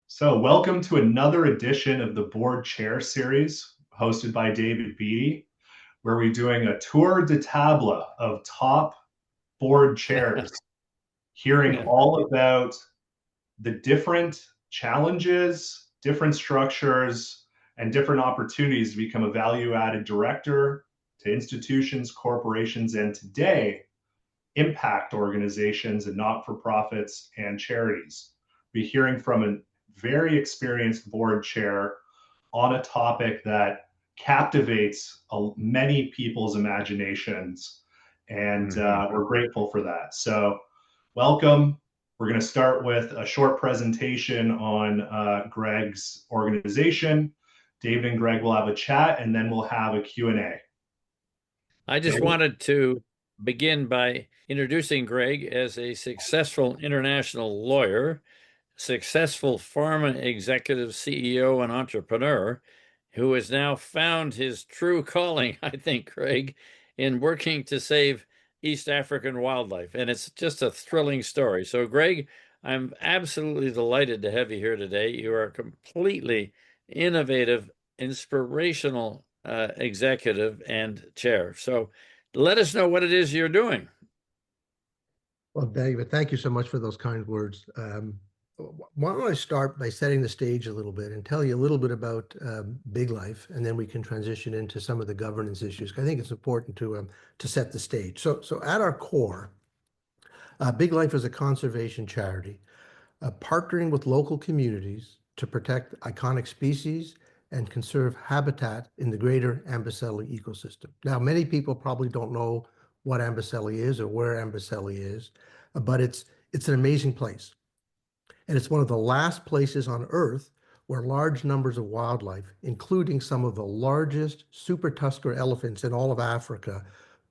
So, welcome to another edition of the Board Chair Series hosted by David Beatty, where we're doing a tour de table of top board chairs, hearing Yeah. all about the different challenges, different structures, and different opportunities to become a value added director to institutions, corporations, and today, impact organizations and not for profits and charities. We're hearing from a very experienced board chair on a topic that captivates many people's imaginations. And Mhm. we're grateful for that. So, welcome. We're going to start with a short presentation on Greg's organization. David and Greg will have a chat, and then we'll have a Q&A. I just David? wanted to begin by introducing Greg as a successful international lawyer, successful pharma executive, CEO, and entrepreneur who has now found his true calling, I think, Greg, in working to save East African wildlife. And it's just a thrilling story. So, Greg, I'm absolutely delighted to have you here today. You are a completely innovative, inspirational executive and chair. So, let us know what it is you're doing. Well, David, thank you so much for those kind words. Why don't I start by setting the stage a little bit and tell you a little bit about Big Life, and then we can transition into some of the governance issues. I think it's important to set the stage. So at our core, Big Life is a conservation charity, partnering with local communities to protect iconic species and conserve habitat in the greater Amboseli ecosystem. Now, many people probably don't know what Amboseli is or where Amboseli is, but it's an amazing place. And it's one of the last places on Earth where large numbers of wildlife, including some of the largest super tusker elephants in all of Africa,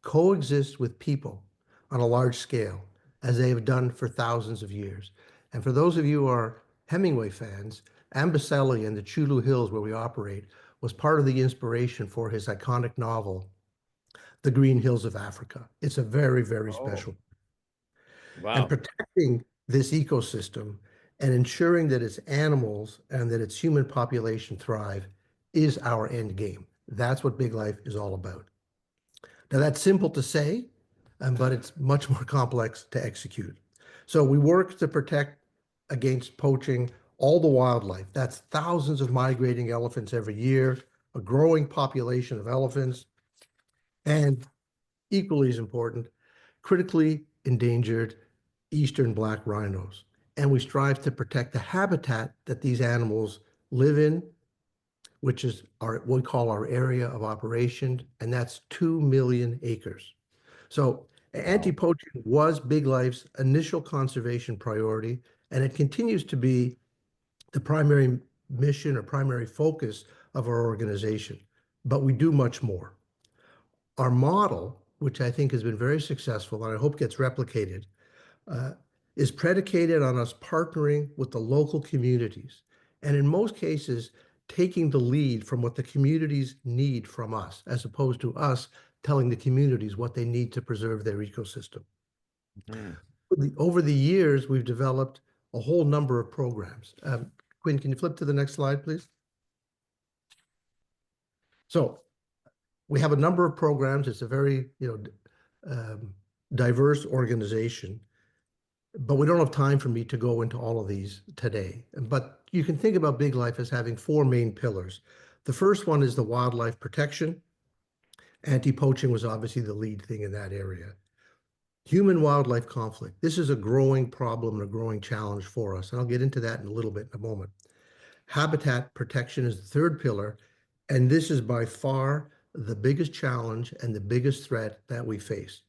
coexist with people on a large scale, as they have done for thousands of years. And for those of you who are Hemingway fans, Amboseli and the Chulu Hills where we operate was part of the inspiration for his iconic novel, The Green Hills of Africa. It's a very, very Oh, special. And wow. protecting this ecosystem and ensuring that its animals and that its human population thrive is our end game. That's what Big Life is all about. Now, that's simple to say, but it's much more complex to execute. So we work to protect against poaching all the wildlife. That's thousands of migrating elephants every year, a growing population of elephants, and equally as important, critically endangered eastern black rhinos. And we strive to protect the habitat that these animals live in, which is what we call our area of operation, and that's 2 million acres. So Wow. anti-poaching was Big Life's initial conservation priority, and it continues to be the primary mission or primary focus of our organization. But we do much more. Our model, which I think has been very successful and I hope gets replicated, uh, is predicated on us partnering with the local communities. And in most cases, taking the lead from what the communities need from us, as opposed to us telling the communities what they need to preserve their ecosystem. Mhm. Over the years, we've developed a whole number of programs. Quinn, can you flip to the next slide, please? So we have a number of programs. It's a very, diverse organization, but we don't have time for me to go into all of these today. But you can think about Big Life as having four main pillars. The first one is the wildlife protection. Anti-poaching was obviously the lead thing in that area. Human wildlife conflict. This is a growing problem and a growing challenge for us. And I'll get into that in a little bit in a moment. Habitat protection is the third pillar. And this is by far the biggest challenge and the biggest threat that we face.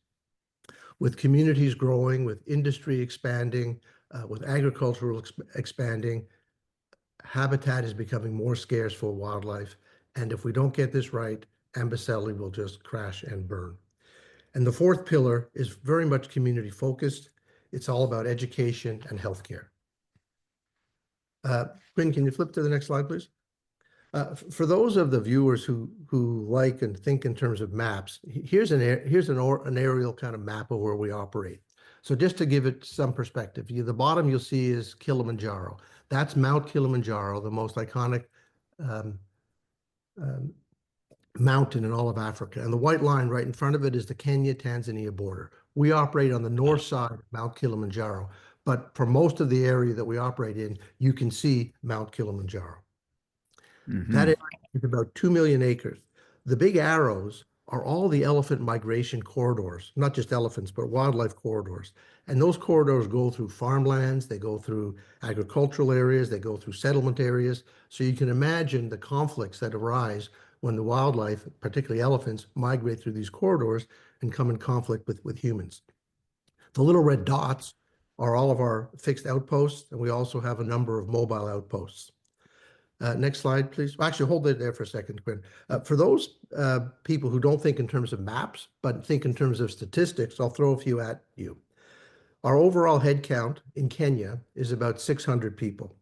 With communities growing, with industry expanding, with agricultural expanding, habitat is becoming more scarce for wildlife. And if we don't get this right, Amboseli will just crash and burn. And the fourth pillar is very much community focused. It's all about education and healthcare. Quinn, can you flip to the next slide, please? For those of the viewers who like and think in terms of maps, here's an aerial kind of map of where we operate. So just to give it some perspective, the bottom you'll see is Kilimanjaro. That's Mount Kilimanjaro, the most iconic um, um, mountain in all of Africa. And the white line right in front of it is the Kenya-Tanzania border. We operate on the north side of Mount Kilimanjaro, but for most of the area that we operate in, you can see Mount Kilimanjaro. That area is about 2 million acres. The big arrows are all the elephant migration corridors, not just elephants, but wildlife corridors. And those corridors go through farmlands, they go through agricultural areas, they go through settlement areas. So you can imagine the conflicts that arise when the wildlife, particularly elephants, migrate through these corridors and come in conflict with humans. The little red dots are all of our fixed outposts, and we also have a number of mobile outposts. Next slide, please. Actually, hold it there for a second, Quinn. For those people who don't think in terms of maps, but think in terms of statistics, I'll throw a few at you. Our overall head count in Kenya is about 600 people,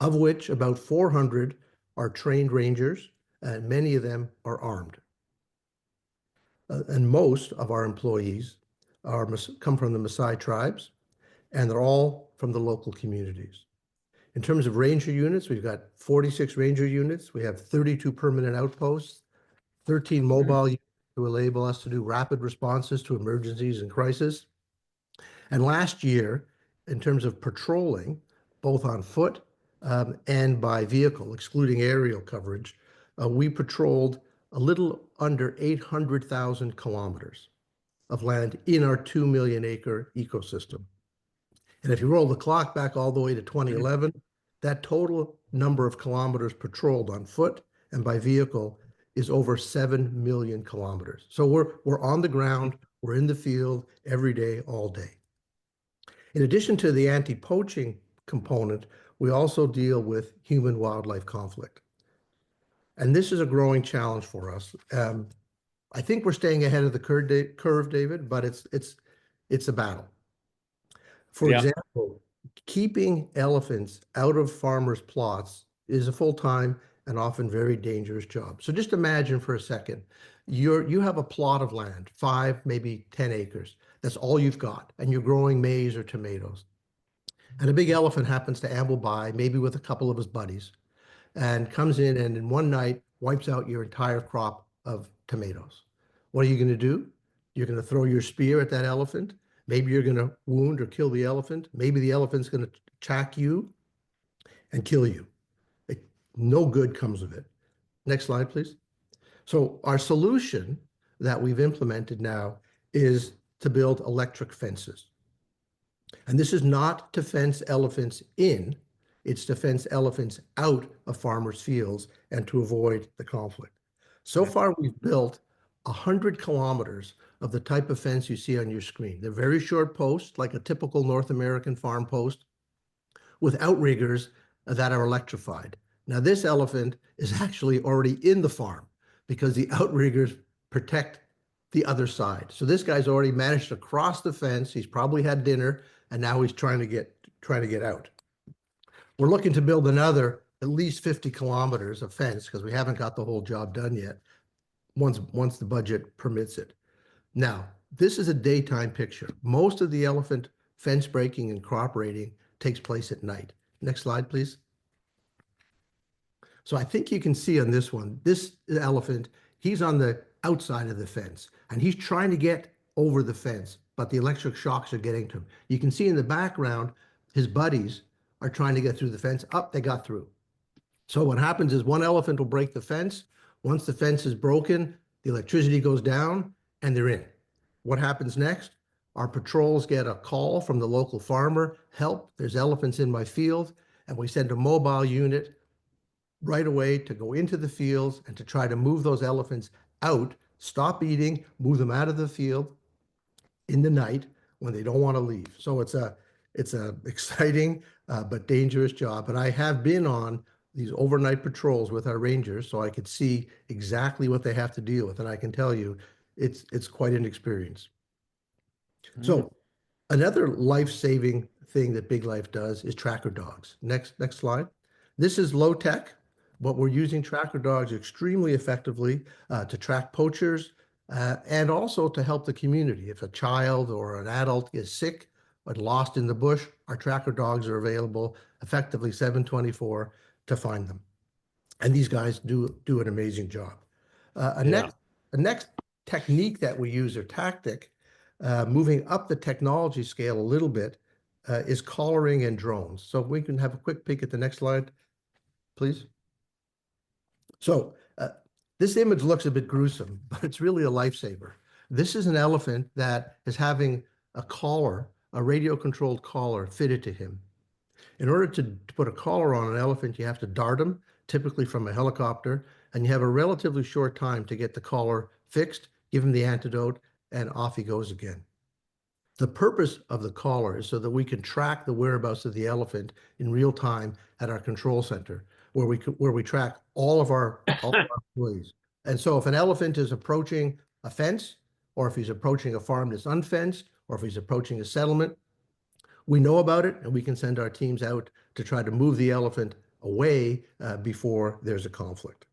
of which about 400 are trained rangers, and many of them are armed. And most of our employees come from the Maasai tribes, and they're all from the local communities. In terms of ranger units, we've got 46 ranger units. We have 32 permanent outposts, 13 mobile units to enable us to do rapid responses to emergencies and crisis. And last year, in terms of patrolling, both on foot and by vehicle, excluding aerial coverage, we patrolled a little under 800,000 kilometers of land in our 2 million acre ecosystem. And if you roll the clock back all the way to 2011, that total number of kilometers patrolled on foot and by vehicle is over 7 million kilometers. So we're on the ground, we're in the field every day, all day. In addition to the anti-poaching component, we also deal with human-wildlife conflict. And this is a growing challenge for us. I think we're staying ahead of the curve, David, but it's a battle. For example, keeping elephants out of farmers' plots is a full-time and often very dangerous job. So just imagine for a second, you have a plot of land, 5, maybe 10 acres. That's all you've got, and you're growing maize or tomatoes. And a big elephant happens to amble by, maybe with a couple of his buddies, and comes in and in one night wipes out your entire crop of tomatoes. What are you going to do? You're going to throw your spear at that elephant. Maybe you're going to wound or kill the elephant. Maybe the elephant's going to attack you and kill you. No good comes of it. Next slide, please. So our solution that we've implemented now is to build electric fences. And this is not to fence elephants in, it's to fence elephants out of farmers' fields and to avoid the conflict. So far, we've built 100 kilometers of the type of fence you see on your screen. They're very short posts, like a typical North American farm post, with outriggers that are electrified. Now, this elephant is actually already in the farm because the outriggers protect the other side. So this guy's already managed to cross the fence. He's probably had dinner, and now he's trying to get out. We're looking to build another at least 50 kilometers of fence because we haven't got the whole job done yet, once the budget permits it. Now, this is a daytime picture. Most of the elephant fence breaking and crop raiding takes place at night. Next slide, please. So I think you can see on this one, this elephant, he's on the outside of the fence, and he's trying to get over the fence, but the electric shocks are getting to him. You can see in the background, his buddies are trying to get through the fence. Up, they got through. So what happens is one elephant will break the fence. Once the fence is broken, the electricity goes down and they're in. What happens next? Our patrols get a call from the local farmer, help, there's elephants in my field, and we send a mobile unit right away to go into the fields and to try to move those elephants out, stop eating, move them out of the field in the night when they don't want to leave. So it's a exciting but dangerous job. And I have been on these overnight patrols with our rangers, so I could see exactly what they have to deal with. And I can tell you, it's quite an experience. So another life-saving thing that Big Life does is tracker dogs. Next slide. This is low tech, but we're using tracker dogs extremely effectively to track poachers, and also to help the community. If a child or an adult is sick but lost in the bush, our tracker dogs are available effectively 7/24 to find them. And these guys do an amazing job. A next technique that we use, or tactic, moving up the technology scale a little bit, is collaring and drones. So if we can have a quick peek at the next slide, please. So this image looks a bit gruesome, but it's really a lifesaver. This is an elephant that is having a collar, a radio-controlled collar fitted to him. In order to put a collar on an elephant, you have to dart him, typically from a helicopter, and you have a relatively short time to get the collar fixed, give him the antidote, and off he goes again. The purpose of the collar is so that we can track the whereabouts of the elephant in real time at our control center, where we track all of our employees. And so if an elephant is approaching a fence, or if he's approaching a farm that's unfenced, or if he's approaching a settlement, we know about it, and we can send our teams out to try to move the elephant away before there's a conflict.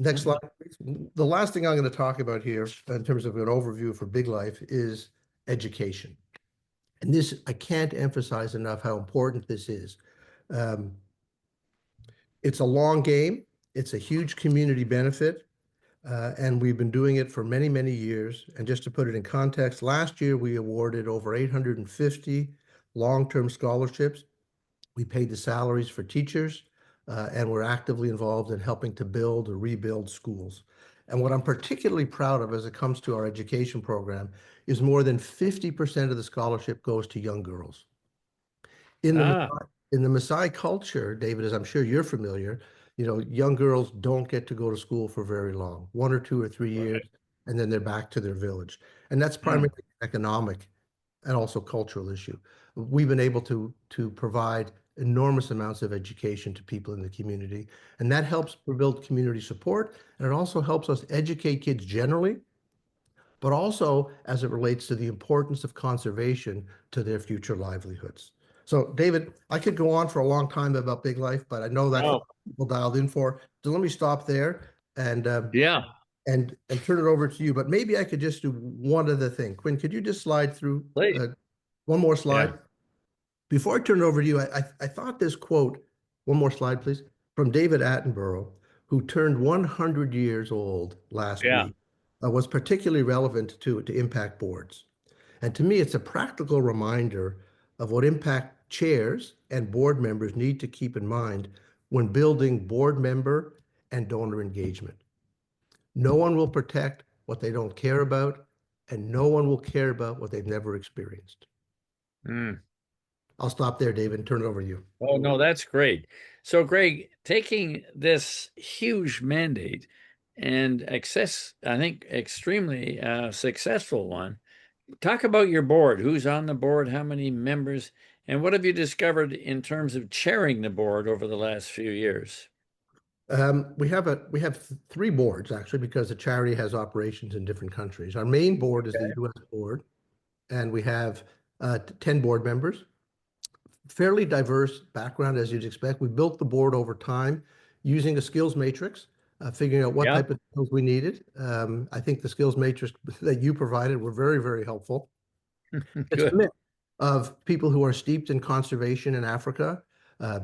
Next slide, please. The last thing I'm going to talk about here in terms of an overview for Big Life is education. And this, I can't emphasize enough how important this is. It's a long game. It's a huge community benefit. And we've been doing it for many, many years. And just to put it in context, last year we awarded over 850 long-term scholarships. We paid the salaries for teachers, and we're actively involved in helping to build or rebuild schools. And what I'm particularly proud of as it comes to our education program is more than 50% of the scholarship goes to young girls. In the Maasai culture, David, as I'm sure you're familiar, young girls don't get to go to school for very long, 1 or 2 or 3 years, and then they're back to their village. And that's primarily economic and also cultural issue. We've been able to provide enormous amounts of education to people in the community, and that helps build community support, and it also helps us educate kids generally, but also as it relates to the importance of conservation to their future livelihoods. So, David, I could go on for a long time about Big Life, but I know that's what people dialed in for. So let me stop there and turn it over to you. But maybe I could just do one other thing. Quinn, could you just slide through one more slide? Before I turn it over to you, I thought this quote, one more slide, please, from David Attenborough, who turned 100 years old last week, was particularly relevant to impact boards. And to me, it's a practical reminder of what impact chairs and board members need to keep in mind when building board member and donor engagement. No one will protect what they don't care about, and no one will care about what they've never experienced. I'll stop there, David, and turn it over to you. Oh, no, that's great. So, Greg, taking this huge mandate and I think, extremely successful one, talk about your board. Who's on the board? How many members? And what have you discovered in terms of chairing the board over the last few years? We have 3 boards, actually, because the charity has operations in different countries. Our main board is the U.S. board, and we have 10 board members. Fairly diverse background, as you'd expect. We built the board over time using a skills matrix, figuring out what type of skills we needed. I think the skills matrix that you provided were very, very helpful. It's a mix of people who are steeped in conservation in Africa,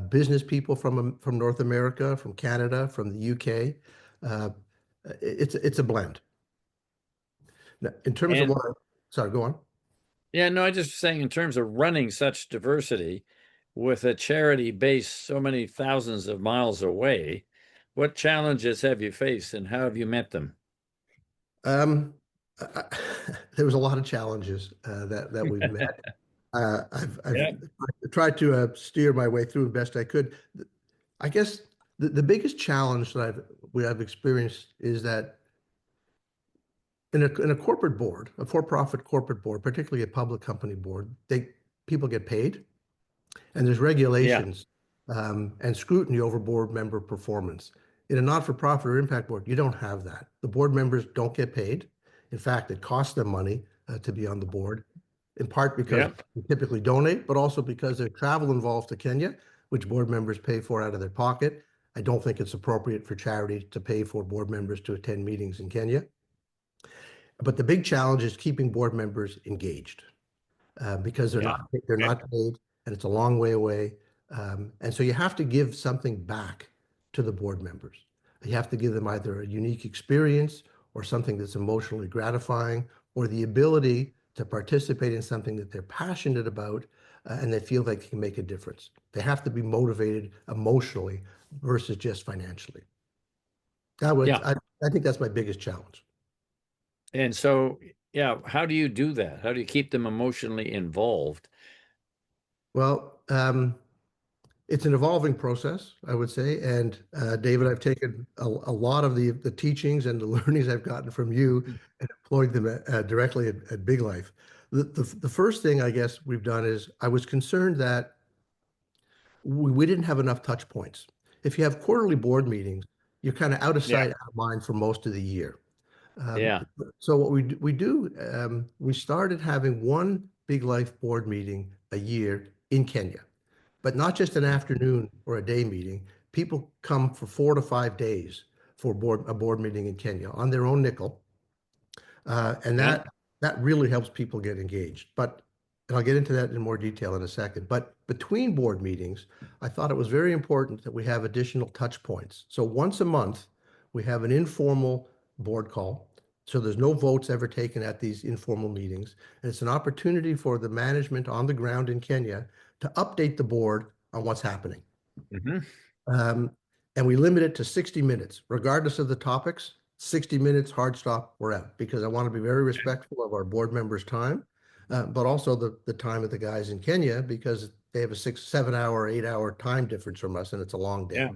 business people from North America, from Canada, from the UK. It's a blend. Now, in terms of sorry, go on. Yeah, no, I just saying in terms of running such diversity with a charity based so many thousands of miles away, what challenges have you faced and how have you met them? There was a lot of challenges that we've met. I've tried to steer my way through the best I could. I guess the biggest challenge that I've experienced is that in a corporate board, a for-profit corporate board, particularly a public company board, people get paid, and there's regulations and scrutiny over board member performance. In a not-for-profit or impact board, you don't have that. The board members don't get paid. In fact, it costs them money to be on the board, in part because they typically donate, but also because there's travel involved to Kenya, which board members pay for out of their pocket. I don't think it's appropriate for charity to pay for board members to attend meetings in Kenya. But the big challenge is keeping board members engaged because they're Yeah. not paid, and it's a long way away. And so you have to give something back to the board members. You have to give them either a unique experience or something that's emotionally gratifying, or the ability to participate in something that they're passionate about and they feel like they can make a difference. They have to be motivated emotionally versus just financially. Yeah. I think that's my biggest challenge. And so, yeah, how do you do that? How do you keep them emotionally involved? Well, it's an evolving process, I would say. And David, I've taken a lot of the teachings and the learnings I've gotten from you and employed them directly at Big Life. The first thing I guess we've done is I was concerned that we didn't have enough touch points. If you have quarterly board meetings, you're kind of out of Yeah. sight, out of mind for most of the year. Yeah. So what we do, we started having one Big Life board meeting a year in Kenya, but not just an afternoon or a day meeting. People come for 4 to 5 days for a board meeting in Kenya on their own nickel, and Yeah. that really helps people get engaged. And I'll get into that in more detail in a second. But between board meetings, I thought it was very important that we have additional touch points. So once a month, we have an informal board call. So there's no votes ever taken at these informal meetings. And it's an opportunity for the management on the ground in Kenya to update the board on what's happening. Mm-hmm. And we limit it to 60 minutes, regardless of the topics. 60 minutes, hard stop, we're out, because I want to be very respectful of our board members' time, but also the time of the guys in Kenya, because they have a 6, 7 hour, 8 hour time difference from us, and it's a long day. Yeah.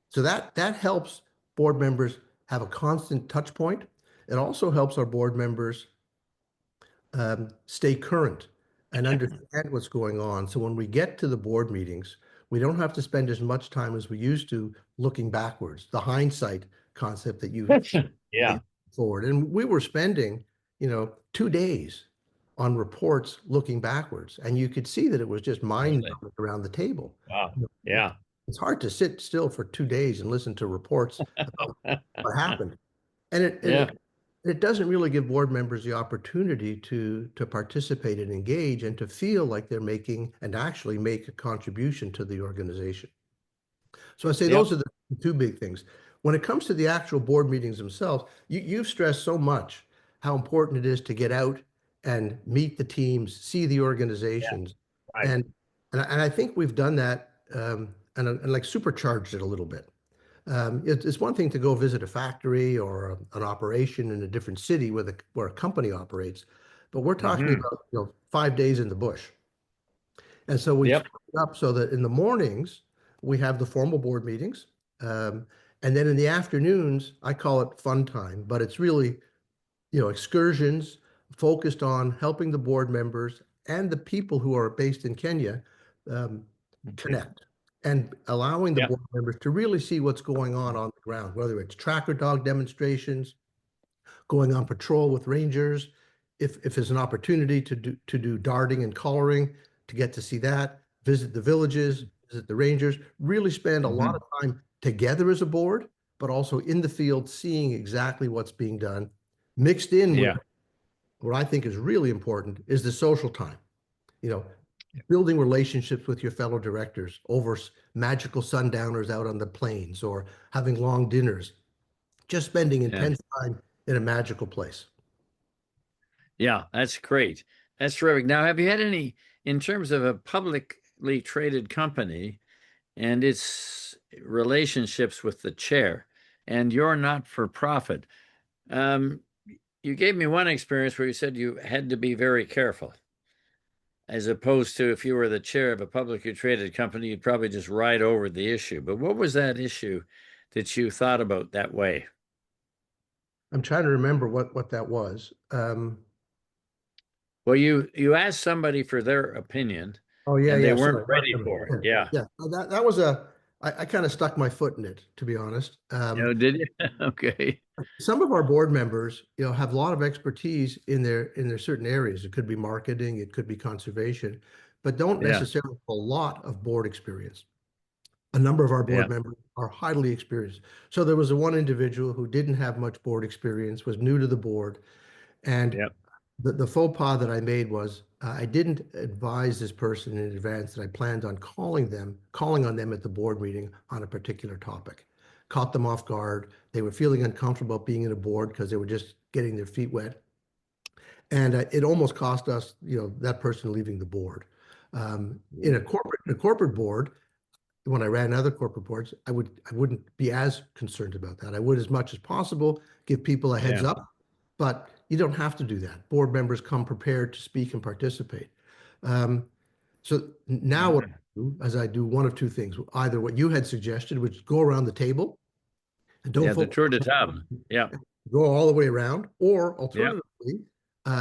So that helps board members have a constant touch point. It also helps our board members stay current and understand what's going on. So when we get to the board meetings, we don't have to spend as much time as we used to looking backwards, the hindsight concept that you Yeah. forward. And we were spending, 2 days on reports looking backwards. And you could see that it was just mind numbing around the table. Wow. Yeah. It's hard to sit still for 2 days and listen to reports about what happened. And it doesn't really give board members the opportunity to participate and engage and to feel like they're making and actually make a contribution to the organization. So I say those are the two big things. When it comes to the actual board meetings themselves, you've stressed so much how important it is to get out and meet the teams, see the organizations. Right. And I think we've done that and like supercharged it a little bit. It's one thing to go visit a factory or an operation in a different city where a company operates, but we're talking about 5 days in the bush. And so we split it up so that in the mornings we have the formal board meetings, and then in the afternoons I call it fun time, but it's really excursions focused on helping the board members and the people who are based in Kenya connect. And allowing the board members to really see what's going on the ground, whether it's tracker dog demonstrations, going on patrol with rangers, if there's an opportunity to do darting and collaring, to get to see that, visit the villages, visit the rangers, really spend a lot of time together as a board, but also in the field seeing exactly what's being done, mixed in with what I think is really important is the social time. Building relationships with your fellow directors over magical sundowners out on the plains, or having long dinners, just spending intense time in a magical place. Yeah, that's great. That's terrific. Now, have you had any, in terms of a publicly traded company and its relationships with the chair, and you're not for profit? You gave me one experience where you said you had to be very careful, as opposed to if you were the chair of a publicly traded company, you'd probably just ride over the issue. But what was that issue that you thought about that way? I'm trying to remember what that was. Well, you asked somebody for their opinion, and they weren't ready for it. Yeah. That was I kind of stuck my foot in it, to be honest. Did you? Okay. Some of our board members, have a lot of expertise in their certain areas. It could be marketing, it could be conservation, but don't necessarily have a lot of board experience. A number of our Yeah. board members are highly experienced. So there was one individual who didn't have much board experience, was new to the board, and Yeah. the faux pas that I made was I didn't advise this person in advance that I planned on calling on them at the board meeting on a particular topic. Caught them off guard. They were feeling uncomfortable being in a board because they were just getting their feet wet. And it almost cost us, that person leaving the board. In a corporate board, when I ran other corporate boards, I wouldn't be as concerned about that. I would, as much as possible, give people a heads Yeah. up, but you don't have to do that. Board members come prepared to speak and participate. Um, so now what I do is I do one of two things. Either what you had suggested, which is go around the table and don't Yeah. The focus tour de table. Yeah. go all the way around, or Yeah. alternatively,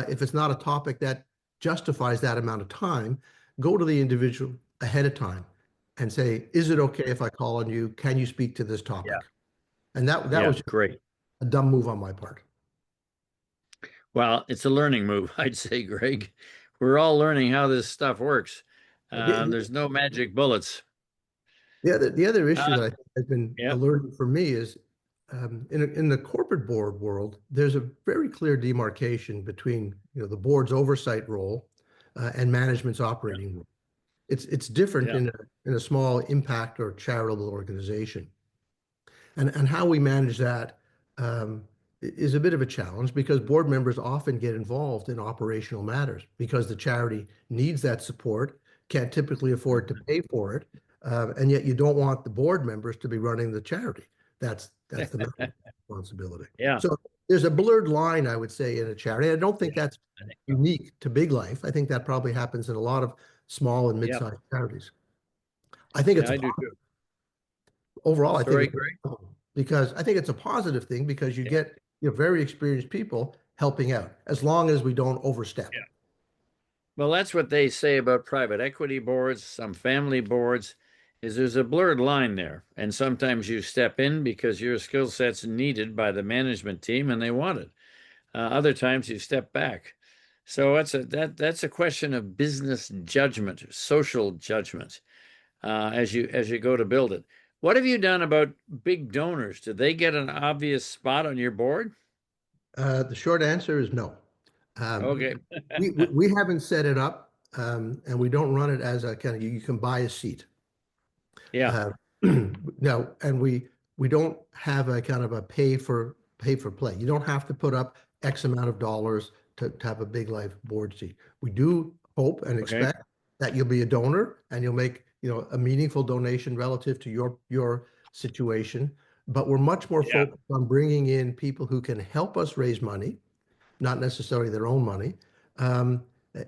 if it's not a topic that justifies that amount of time, go to the individual ahead of time and say, is it okay if I call on you? Can you speak to this Yeah. topic? And that Yeah. was just Great. a dumb move on my part. Well, it's a learning move, I'd say, Greg. We're all learning how this stuff works. The, There's no magic bullets. the other issue Uh, that I think has been a yeah. learning for me is in the corporate board world, there's a very clear demarcation between the board's oversight role and management's operating role. It's different Yeah. in a small impact or charitable organization. And how we manage that is a bit of a challenge because board members often get involved in operational matters because the charity needs that support, can't typically afford to pay for it, and yet you don't want the board members to be running the charity. That's the responsibility. Yeah. So there's a blurred line, I would say, in a charity. I don't think that's I think so. unique to Big Life. I think that probably happens in a lot of small and Yeah. mid-sized charities. I think Yeah, it's I do too. overall, I think Sorry, it's Greg. because I think it's a positive thing because you Yeah. get very experienced people helping out as long as we don't overstep. Yeah. Well, that's what they say about private equity boards, some family boards, is there's a blurred line there. And sometimes you step in because your skill set's needed by the management team and they want it. Other times you step back. So that's a question of business judgment, social judgment, as you go to build it. What have you done about big donors? Do they get an obvious spot on your board? The short answer is no. Um, Okay. we haven't set it up, and we don't run it as a kind of you can buy a seat. Yeah. No, and we don't have a kind of a pay for play. You don't have to put up X amount of dollars to have a Big Life board seat. We do hope and Okay. expect that you'll be a donor and you'll make a meaningful donation relative to your situation. But we're much more Yeah. focused on bringing in people who can help us raise money, not necessarily their own money, um,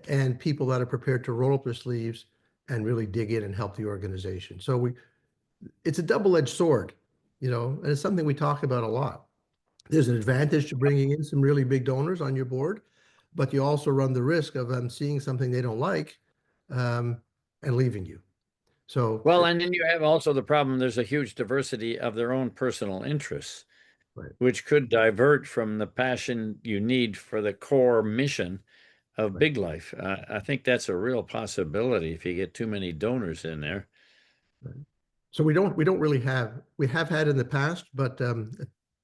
and people that are prepared to roll up their sleeves and really dig in and help the organization. So it's a double-edged sword, and it's something we talk about a lot. There's an advantage to bringing in some really big donors on your board, but you also run the risk of them seeing something they don't like and leaving you. So, Well, and then you have also the problem there's a huge diversity of their own personal interests, right. which could divert from the passion you need for the core mission of Right. Big Life. I think that's a real possibility if you get too many donors in there. Right. So we don't really we have had in the past, but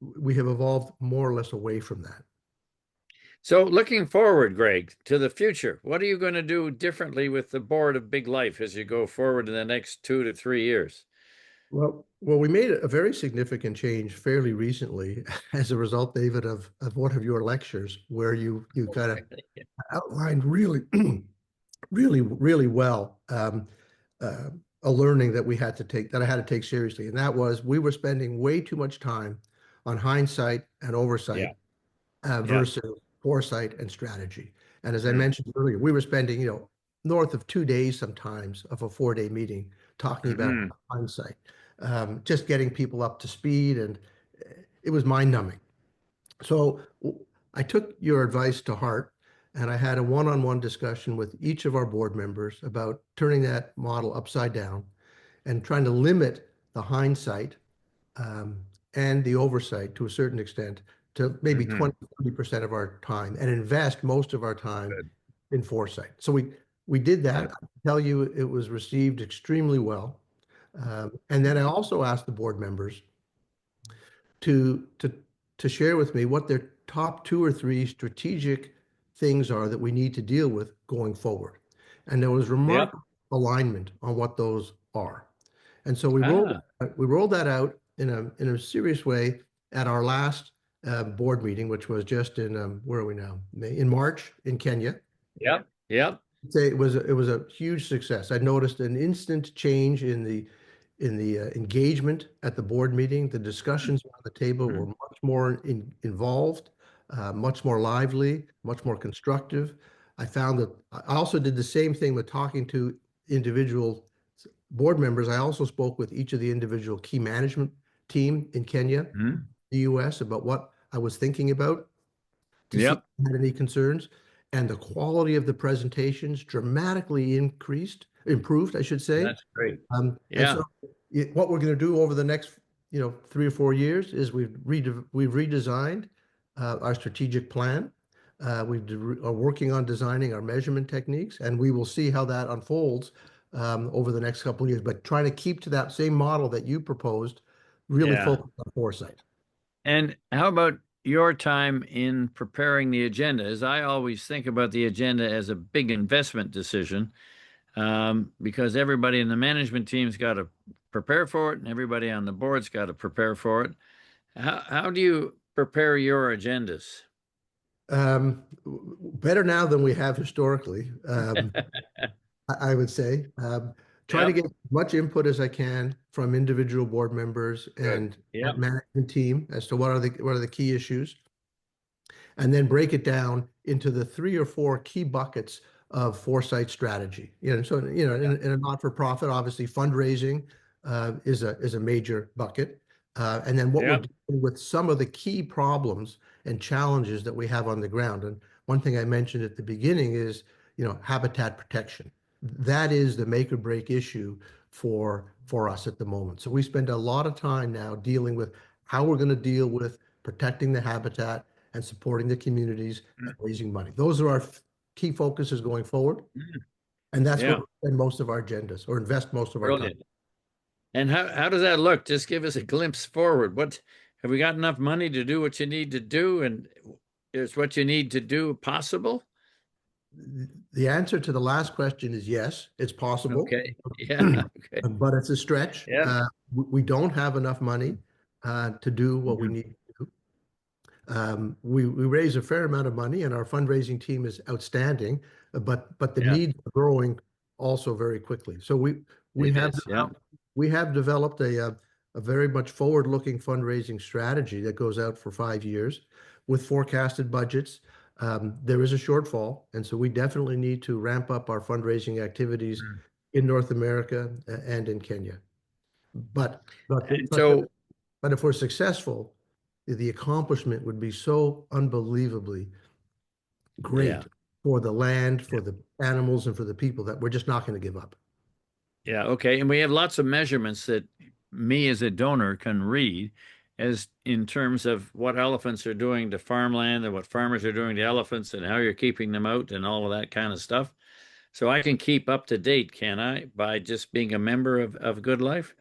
we have evolved more or less away from that. So looking forward, Greg, to the future, what are you going to do differently with the board of Big Life as you go forward in the next 2 to 3 years? Well, we made a very significant change fairly recently as a result, David, of one of your lectures where you kind of outlined really, really well a learning that I had to take seriously. And that was we were spending way too much time on hindsight and oversight versus foresight and strategy. And as I mentioned earlier, we were spending, north of 2 days sometimes of a 4-day meeting talking about hindsight, just getting people up to speed. And it was mind numbing. So I took your advice to heart and I had a one-on-one discussion with each of our board members about turning that model upside down and trying to limit the hindsight and the oversight to a certain extent to maybe 20-30% of our time and invest most of our time in foresight. So we did that. I can tell you it was received extremely well. And then I also asked the board members to share with me what their top 2 or 3 strategic things are that we need to deal with going forward. And there was Yep. remarkable alignment on what those are. And so Ah, we rolled that out in a serious way at our last board meeting, which was just in where are we now? In March in Kenya. yep. Yep. Say it was a huge success. I noticed an instant change in the engagement at the board meeting. The discussions around the table were much more involved, much more lively, much more constructive. I found that I also did the same thing with talking to individual board members. I also spoke with each of the individual key management team in Kenya, Mhm. the US, about what I was thinking about to see if Yep. they had any concerns. And the quality of the presentations dramatically improved, I should say. That's great. And Yeah. so what we're going to do over the next, 3 or 4 years is we've redesigned our strategic plan. Are working on designing our measurement techniques, and we will see how that unfolds over the next couple of years. But trying to keep to that same model that you proposed, really Yeah. focus on foresight. And how about your time in preparing the agenda? As I always think about the agenda as a big investment decision, because everybody in the management team's got to prepare for it, and everybody on the board's got to prepare for it. How do you prepare your agendas? Better now than we have historically. I would say. Try to Yep. get as much input as I can from individual board members Good. and Yep. management team as to what are the key issues, and then break it down into the 3 or 4 key buckets of foresight strategy. So in a not-for-profit, obviously fundraising is a major bucket, and then what we're Yep. doing with some of the key problems and challenges that we have on the ground. And one thing I mentioned at the beginning is habitat protection. That is the make or break issue for us at the moment. So we spend a lot of time now dealing with how we're going to deal with protecting the habitat and supporting the communities and raising money. Those are our key focuses going forward. And that's where Yeah. we spend most of our agendas or invest most of our time. Brilliant. And how does that look? Just give us a glimpse forward. What have we got enough money to do what you need to do? And is what you need to do possible? The answer to the last question is yes, it's possible. Okay. Yeah. Okay. But it's a stretch. Yeah. We don't have enough money to do what we need to do. We raise a fair amount of money, and our fundraising team is outstanding, but the Yeah. needs are growing also very quickly. So we It have is. Yeah. developed a very much forward-looking fundraising strategy that goes out for 5 years with forecasted budgets. There is a shortfall, and so we definitely need to ramp up our fundraising activities in North America and in Kenya. But And so, if we're successful, the accomplishment would be so unbelievably great yeah. for the land, for the animals, and for the people that we're just not going to give up. Yeah. Okay. And we have lots of measurements that me as a donor can read as in terms of what elephants are doing to farmland and what farmers are doing to elephants and how you're keeping them out and all of that kind of stuff. So I can keep up to date, can I, by just being a member of Good Life?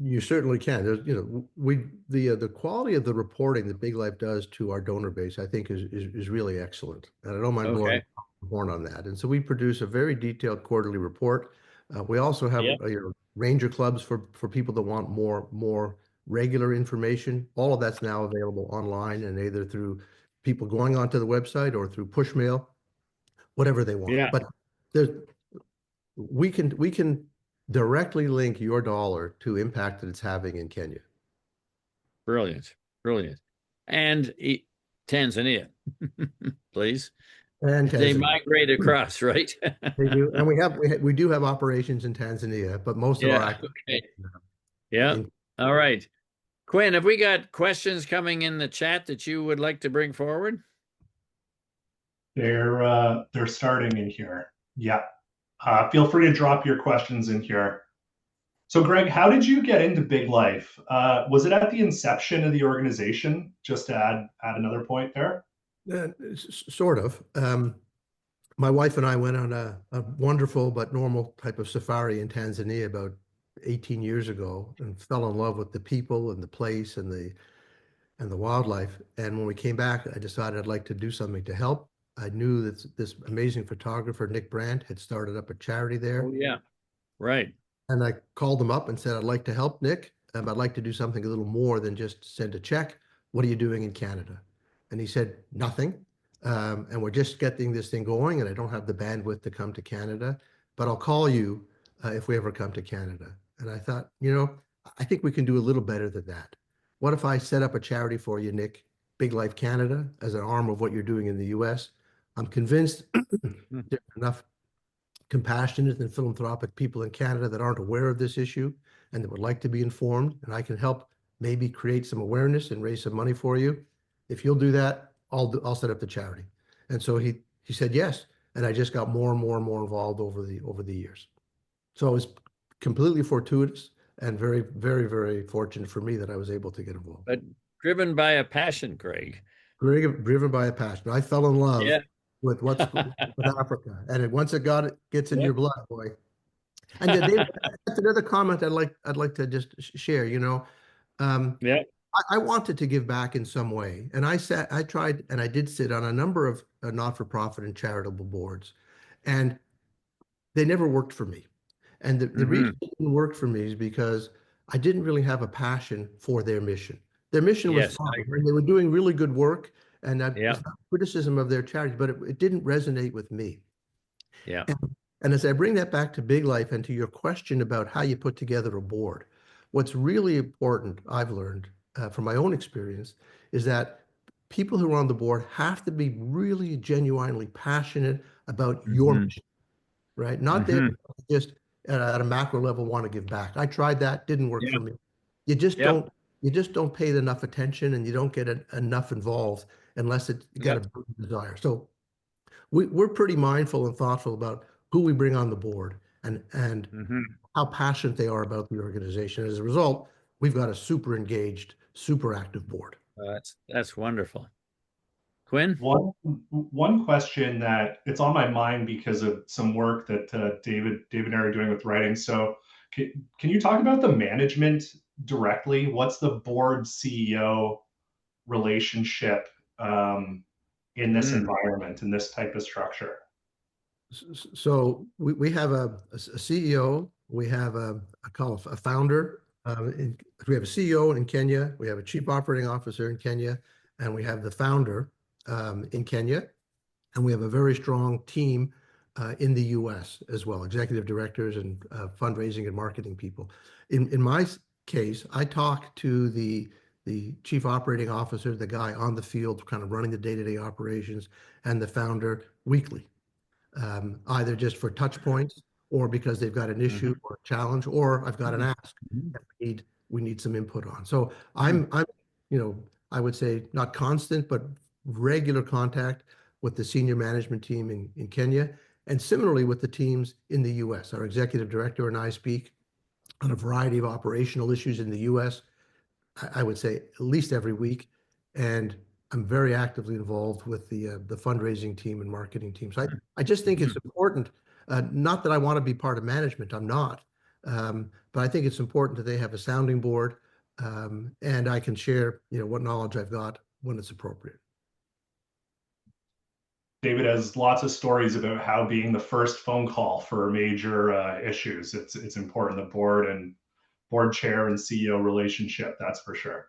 You certainly can. The quality of the reporting that Big Life does to our donor base, I think, is really excellent, and I don't mind blowing Okay. the horn on that. And so we produce a very detailed quarterly report. We also have Yep. ranger clubs for people that want more regular information. All of that's now available online and either through people going onto the website or through push mail, whatever they want. Yeah. But we can directly link your dollar to impact that it's having in Kenya. Brilliant. Brilliant. And Tanzania, please. And They Tanzania. migrate across, right? They do. And we do have operations in Tanzania, but most of our Yeah. Okay. Yeah. in- All right. Quinn, have we got questions coming in the chat that you would like to bring forward? They're starting in here. Yeah. Feel free to drop your questions in here. So, Greg, how did you get into Big Life? Was it at the inception of the organization? Just to add another point there. Sort of. My wife and I went on a wonderful but normal type of safari in Tanzania about 18 years ago and fell in love with the people and the place and the wildlife. And when we came back, I decided I'd like to do something to help. I knew that this amazing photographer, Nick Brandt, had started up a charity Oh, there. yeah. Right. And I called him up and said, I'd like to help Nick. I'd like to do something a little more than just send a check. What are you doing in Canada? And he said, nothing. And we're just getting this thing going, and I don't have the bandwidth to come to Canada, but I'll call you if we ever come to Canada. And I thought, I think we can do a little better than that. What if I set up a charity for you, Nick, Big Life Canada, as an arm of what you're doing in the US? I'm convinced Mm. there's enough compassionate and philanthropic people in Canada that aren't aware of this issue and that would like to be informed, and I can help maybe create some awareness and raise some money for you. If you'll do that, I'll set up the charity. And so he said yes, and I just got more and more and more involved over the years. So it was completely fortuitous and very, very, very fortunate for me that I was able to get involved. But driven by a passion, Greg. Driven by a passion. I fell in love Yeah. with with Africa, and once gets in Yeah. your blood, boy. And then, David, that's another comment I'd like to just share. Yeah. I wanted to give back in some way, and I tried, and I did sit on a number of not-for-profit and charitable boards, and they never worked for me. And the reason Hmm. it didn't work for me is because I didn't really have a passion for their mission. Their mission was Yes, I fine, agree. and they were doing really good work, and that Yeah. is not criticism of their charities, but it didn't resonate with me. Yeah. And, and as I bring that back to Big Life and to your question about how you put together a board, what's really important, I've learned from my own experience, is that people who are on the board have to be really genuinely passionate about your Hmm. mission, right? Not there Hmm. just at a macro level want to give back. I tried that, didn't work Yeah. for me. You just Yeah. don't you just don't pay it enough attention and you don't get enough involved unless it's got Yeah. a desire. So we're pretty mindful and thoughtful about who we bring on the board and Hmm. how passionate they are about the organization. As a result, we've got a super engaged, super active board. That's wonderful. Quinn? One question that it's on my mind because of some work that David and I are doing with writing. So can you talk about the management directly? What's the board CEO relationship in this Mm. Mm. environment, in this type of structure? So we have a CEO, we have I call a founder. We have a CEO in Kenya, we have a chief operating officer in Kenya, and we have the founder in Kenya. And we have a very strong team in the US as well, executive directors and fundraising and marketing people. In my case, I talk to the chief operating officer, the guy on the field, kind of running the day-to-day operations, and the founder weekly, either just for touch points or because they've got an issue Hmm. or a challenge, or I've got an ask Hmm. that we need some input on. So Hmm. I'm I would say not constant, but regular contact with the senior management team in Kenya, and similarly with the teams in the US. Our executive director and I speak on a variety of operational issues in the US. I would say at least every week, and I'm very actively involved with the fundraising team and marketing team. So I just think Hmm. it's important. Not that I want to be part of management, I'm not, but I think it's important that they have a sounding board, and I can share what knowledge I've got when it's appropriate. David has lots of stories about how being the first phone call for major issues. It's important, the board chair and CEO relationship. That's for sure.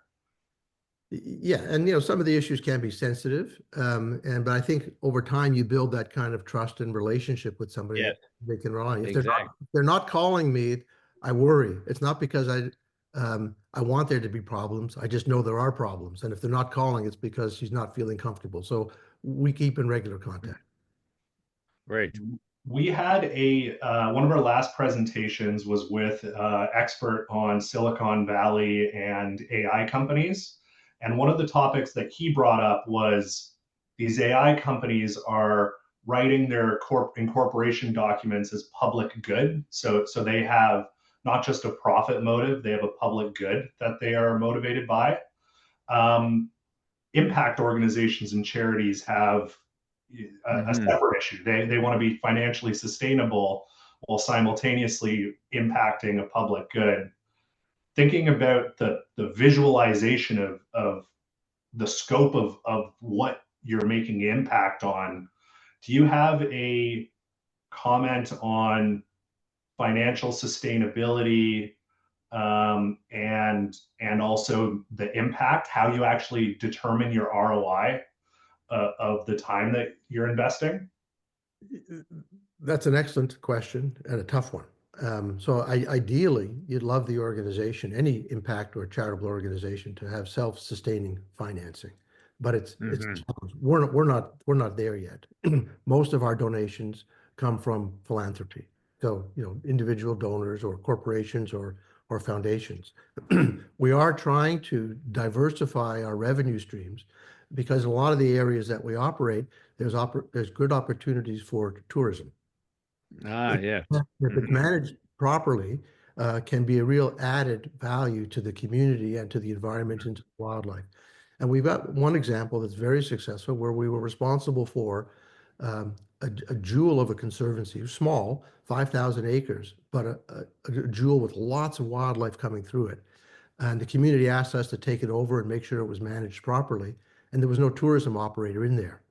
Yeah, and some of the issues can be sensitive, but I think over time you build that kind of trust and relationship with somebody that Yes, they can rely on. exactly. If they're not calling me, I worry. It's not because I want there to be problems. I just know there are problems, and if they're not calling, it's because she's not feeling comfortable. So we keep in regular contact. Great. We had one of our last presentations was with expert on Silicon Valley and AI companies. And one of the topics that he brought up was these AI companies are writing their incorporation documents as public good. So they have not just a profit motive, they have a public good that they are motivated by. Um, Impact organizations and charities have a Hmm. separate issue. They want to be financially sustainable, while simultaneously impacting a public good. Thinking about the visualization of the scope of what you're making impact on, do you have a comment on financial sustainability, and also the impact, how you actually determine your ROI of the time that you're investing? That's an excellent question and a tough one. Ideally, you'd love the organization, any impact or charitable organization, to have self-sustaining financing, but it's a challenge. We're not there yet. Most of our donations come from philanthropy, so individual donors or corporations or foundations. We are trying to diversify our revenue streams because in a lot of the areas that we operate, there's good opportunities for tourism. Yeah. If it's managed properly, can be a real added value to the community and to the environment and to the wildlife. And we've got one example that's very successful where we were responsible for a jewel of a conservancy, small, 5,000 acres, but a jewel with lots of wildlife coming through it. And the community asked us to take it over and make sure it was managed properly. And there was no tourism operator in there.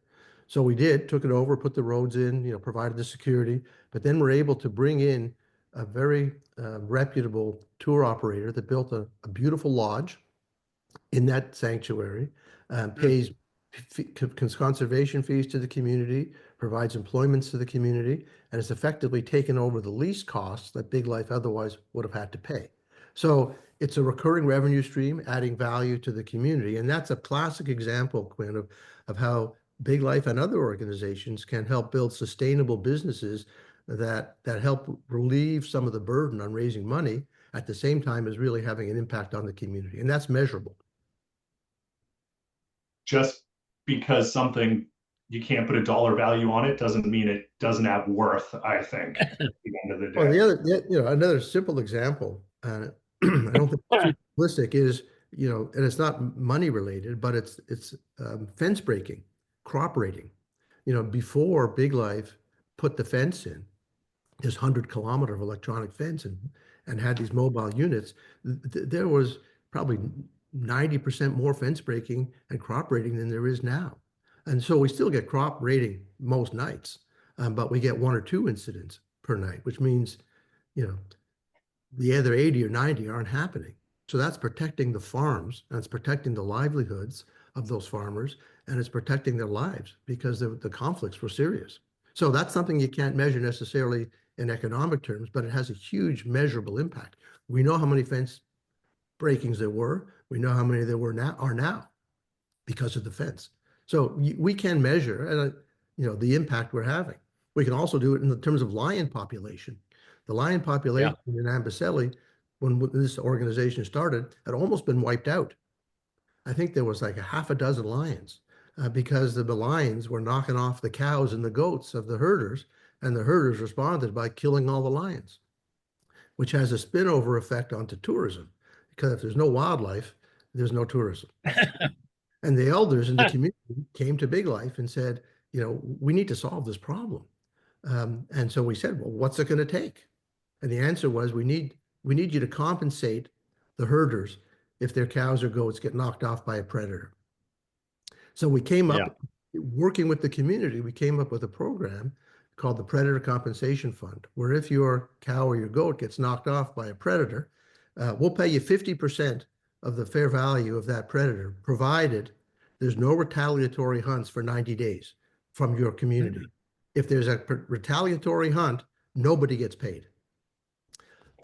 So we took it over, put the roads in, provided the security, but then we're able to bring in a very reputable tour operator that built a beautiful lodge in that sanctuary, pays conservation fees to the community, provides employments to the community, and has effectively taken over the lease costs that Big Life otherwise would have had to pay. So it's a recurring revenue stream, adding value to the community. And that's a classic example, Quinn, of how Big Life and other organizations can help build sustainable businesses that help relieve some of the burden on raising money at the same time as really having an impact on the community. And that's measurable. Just because something you can't put a dollar value on it doesn't mean it doesn't have worth, I think, at the end of the day. Well, another simple example, I don't think it's too simplistic, is, and it's not money related, but it's fence breaking, crop raiding. Before Big Life put the fence in, this 100-kilometer of electronic fence and had these mobile units, there was probably 90% more fence breaking and crop raiding than there is now. And so we still get crop raiding most nights, but we get 1 or 2 incidents per night, which means, the other 80 or 90 aren't happening. So that's protecting the farms, and it's protecting the livelihoods of those farmers, and it's protecting their lives because the conflicts were serious. So that's something you can't measure necessarily in economic terms, but it has a huge measurable impact. We know how many fence breakings there were. We know how many there are now because of the fence. So we can measure, the impact we're having. We can also do it in the terms of lion population. The lion population in Amboseli, when this organization started, had almost been wiped out. I think there was like a half a dozen lions because the lions were knocking off the cows and the goats of the herders, and the herders responded by killing all the lions, which has a spillover effect onto tourism, because if there's no wildlife, there's no tourism. And the elders in the community came to Big Life and said, we need to solve this problem. And so we said, well, what's it going to take? And the answer was, we need you to compensate the herders if their cows or goats get knocked off by a predator. So we came up, working with the community, we came up with a program called the Predator Compensation Fund, where if your cow or your goat gets knocked off by a predator, we'll pay you 50% of the fair value of that predator, provided there's no retaliatory hunts for 90 days from your community. If there's a retaliatory hunt, nobody gets paid.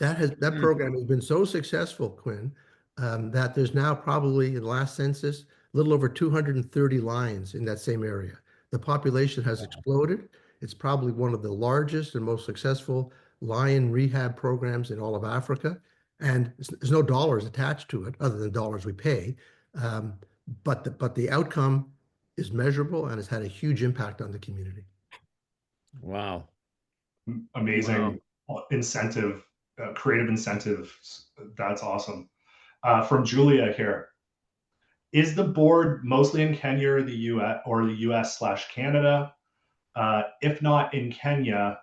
That program has been so successful, Quinn, that there's now probably, in the last census, a little over 230 lions in that same area. The population has exploded. It's probably one of the largest and most successful lion rehab programs in all of Africa. And there's no dollars attached to it other than dollars we pay. But the outcome is measurable and has had a huge impact on the community. Wow. Amazing incentive, creative incentives. That's awesome. From Julia here. Is the board mostly in Kenya or the US/Canada? If not in Kenya,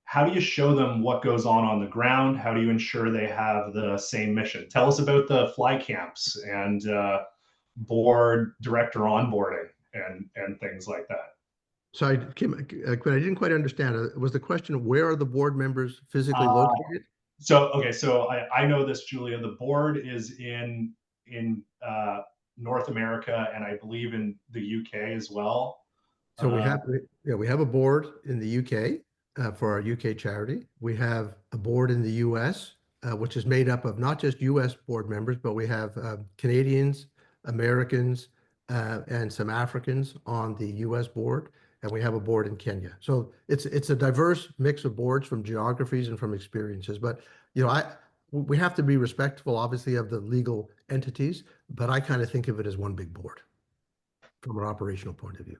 how do you show them what goes on the ground? How do you ensure they have the same mission? Tell us about the fly camps and board director onboarding and things like that. Sorry, Kim, Quinn, I didn't quite understand. Was the question, where are the board members physically Uh, located? so I know this, Julia. The board is in North America, and I believe in the UK as well. So we have a board in the UK for our UK charity. We have a board in the US, which is made up of not just US board members, but we have Canadians, Americans, and some Africans on the US board, and we have a board in Kenya. So it's a diverse mix of boards from geographies and from experiences. But we have to be respectful, obviously, of the legal entities, but I kind of think of it as one big board from an operational point of view.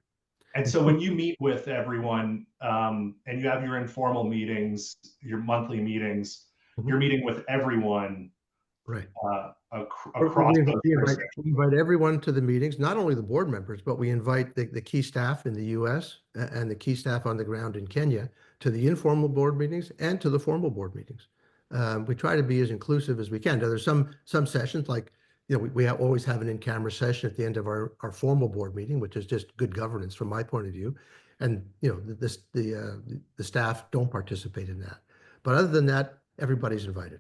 And so when you meet with everyone and you have your informal meetings, your monthly meetings, Mhm. you're meeting with everyone Right. across those We invite everyone to the meetings, not only the board members, but we invite the key staff in the US and the key staff on the ground in Kenya to the informal board meetings and to the formal board meetings. We try to be as inclusive as we can. Now, there's some sessions like, we always have an in-camera session at the end of our formal board meeting, which is just good governance from my point of view. And, the staff don't participate in that. But other than that, everybody's invited.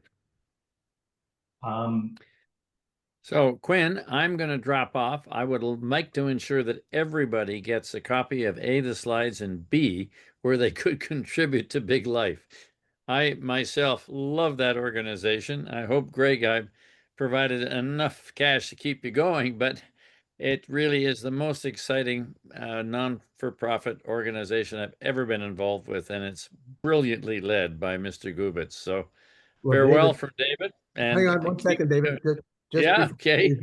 So, Quinn, I'm going to drop off. I would like to ensure that everybody gets a copy of A, the slides, and B, where they could contribute to Big Life. I myself love that organization. I hope, Greg, I've provided enough cash to keep you going, but it really is the most exciting non-for-profit organization I've ever been involved with, and it's brilliantly led by Mr. Gubitz. So, Well, farewell David, from David. hang And on one second, David. Just yeah, before, okay.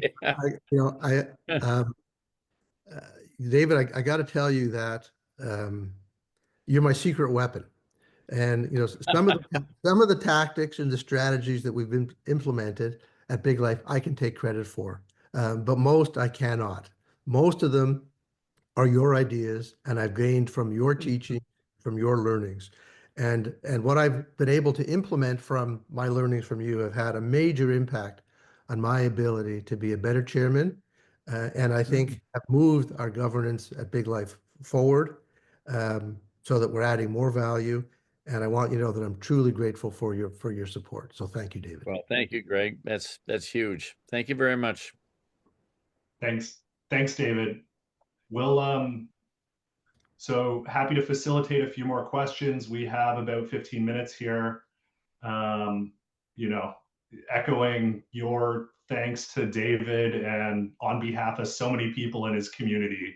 um, uh, David, I got to tell you that you're my secret weapon. And some of the tactics and the strategies that we've been implemented at Big Life, I can take credit for, but most I cannot. Most of them are your ideas, and I've gained from your teaching, from your learnings. And what I've been able to implement from my learnings from you have had a major impact on my ability to be a better chairman, and I think have moved our governance at Big Life forward, so that we're adding more value. And I want you to know that I'm truly grateful for your support. So thank you, David. Well, thank you, Greg. That's huge. Thank you very much. Thanks, David. We'll so happy to facilitate a few more questions. We have about 15 minutes here. You know, echoing your thanks to David and on behalf of so many people in his community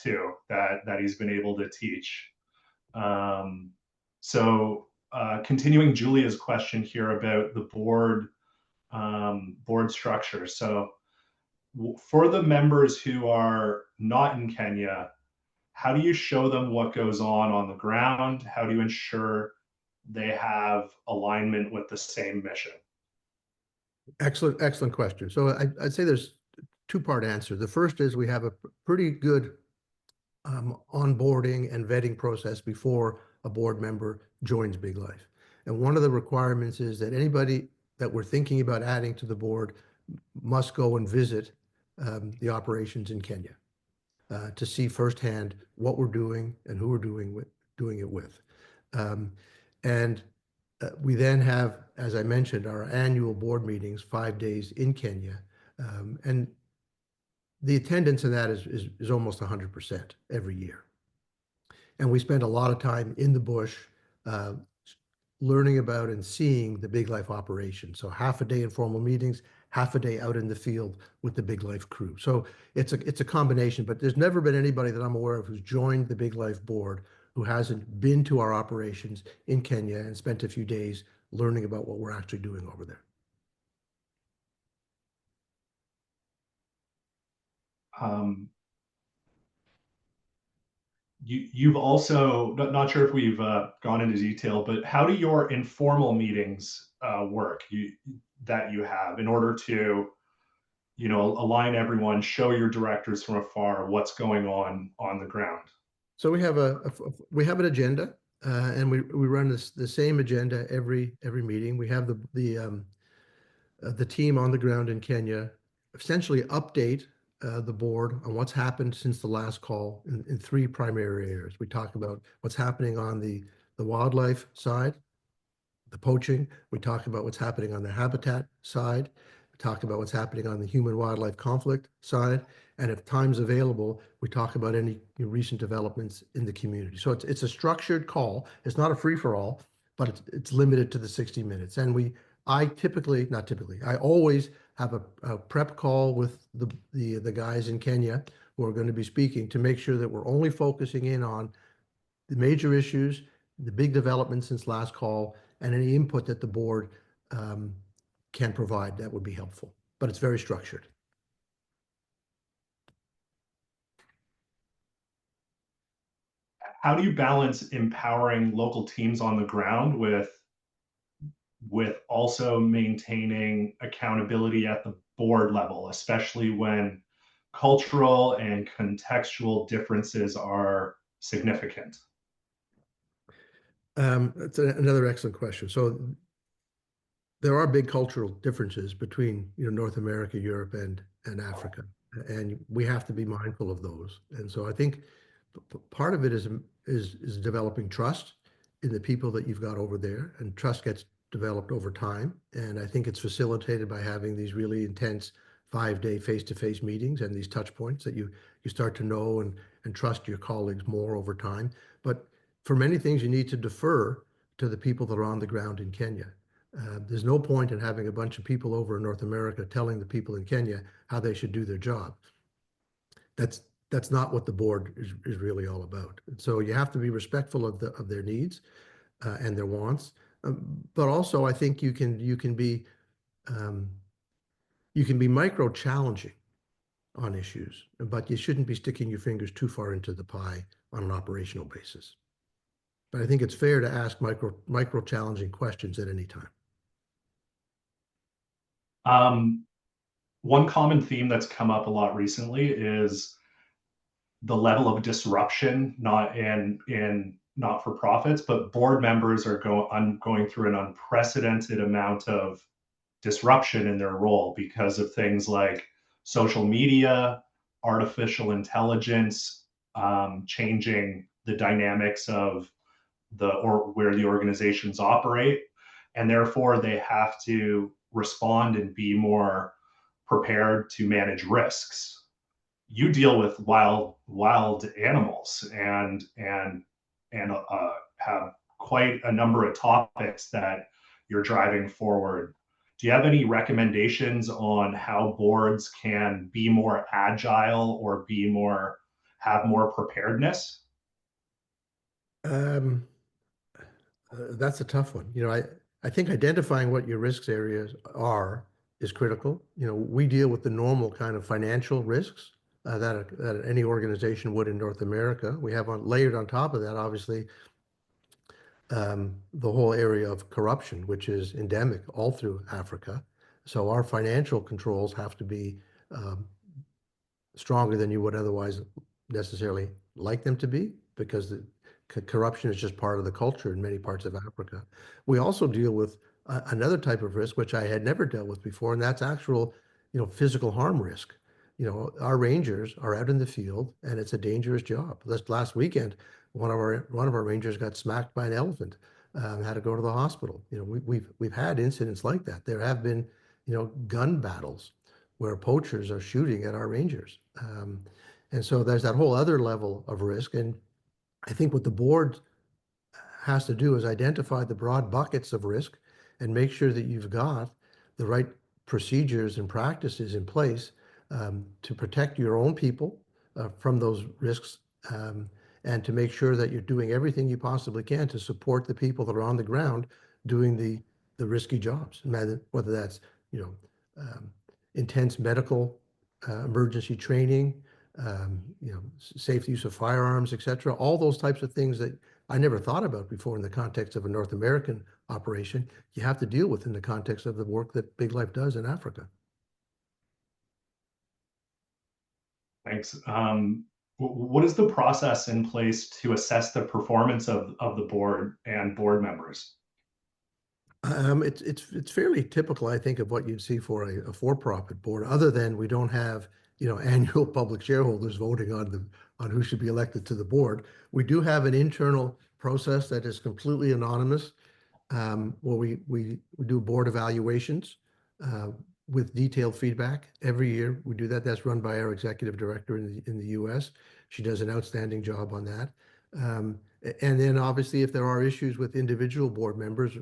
too, that he's been able to teach. So continuing Julia's question here about the board structure. So for the members who are not in Kenya, how do you show them what goes on the ground? How do you ensure they have alignment with the same mission? Excellent question. So I'd say there's two-part answer. The first is we have a pretty good onboarding and vetting process before a board member joins Big Life. And one of the requirements is that anybody that we're thinking about adding to the board must go and visit the operations in Kenya to see firsthand what we're doing and who we're doing it with. And we then have, as I mentioned, our annual board meetings, 5 days in Kenya. And the attendance in that is almost 100% every year. And we spend a lot of time in the bush learning about and seeing the Big Life operation. So half a day in formal meetings, half a day out in the field with the Big Life crew. So it's a combination, but there's never been anybody that I'm aware of who's joined the Big Life board who hasn't been to our operations in Kenya and spent a few days learning about what we're actually doing over there. You've also, not sure if we've gone into detail, but how do your informal meetings work that you have in order to, align everyone, show your directors from afar what's going on the ground? So we have an agenda, And we run the same agenda every meeting. We have the team on the ground in Kenya essentially update the board on what's happened since the last call in three primary areas. We talk about what's happening on the wildlife side, the poaching. We talk about what's happening on the habitat side. We talk about what's happening on the human-wildlife conflict side. And if time's available, we talk about any recent developments in the community. So it's a structured call. It's not a free-for-all, but it's limited to the 60 minutes. And I always have a prep call with the guys in Kenya who are going to be speaking to make sure that we're only focusing in on the major issues, the big developments since last call, and any input that the board um, can provide that would be helpful. But it's very structured. How do you balance empowering local teams on the ground with also maintaining accountability at the board level, especially when cultural and contextual differences are significant? That's another excellent question. So there are big cultural differences between North America, Europe, and Africa, and we have to be mindful of those. And so I think part of it is developing trust in the people that you've got over there, and trust gets developed over time. And I think it's facilitated by having these really intense 5-day face-to-face meetings and these touch points that you start to know and trust your colleagues more over time. But for many things, you need to defer to the people that are on the ground in Kenya. There's no point in having a bunch of people over in North America telling the people in Kenya how they should do their job. That's not what the board is really all about. So you have to be respectful of their needs and their wants, but also I think um, you can be micro challenging on issues, but you shouldn't be sticking your fingers too far into the pie on an operational basis. But I think it's fair to ask micro challenging questions at any time. One common theme that's come up a lot recently is the level of disruption, not in not for profits, but board members are going through an unprecedented amount of disruption in their role because of things like social media, artificial intelligence, changing the dynamics of where the organizations operate, and therefore they have to respond and be more prepared to manage risks. You deal with wild animals and have quite a number of topics that you're driving forward. Do you have any recommendations on how boards can be more agile or have more preparedness? Um, that's a tough one. I think identifying what your risks areas are is critical. We deal with the normal kind of financial risks that any organization would in North America. We have layered on top of that, obviously, the whole area of corruption, which is endemic all through Africa. So our financial controls have to be um, stronger than you would otherwise necessarily like them to be, because corruption is just part of the culture in many parts of Africa. We also deal with another type of risk, which I had never dealt with before, and that's actual, physical harm risk. Our rangers are out in the field, and it's a dangerous job. This last weekend, one of our rangers got smacked by an elephant, had to go to the hospital. We've had incidents like that. There have been, gun battles where poachers are shooting at our rangers. And so there's that whole other level of risk. And I think what the board has to do is identify the broad buckets of risk and make sure that you've got the right procedures and practices in place to protect your own people from those risks, and to make sure that you're doing everything you possibly can to support the people that are on the ground doing the risky jobs, whether that's you know um, intense medical emergency training, safe use of firearms, etc. All those types of things that I never thought about before in the context of a North American operation, you have to deal with in the context of the work that Big Life does in Africa. Thanks. What is the process in place to assess the performance of the board and board members? It's fairly typical, I think, of what you'd see for a for-profit board, other than we don't have, annual public shareholders voting on who should be elected to the board. We do have an internal process that is completely anonymous, where we do board evaluations uh, with detailed feedback every year. We do that. That's run by our executive director in the U.S. She does an outstanding job on that. And then obviously, if there are issues with individual board members,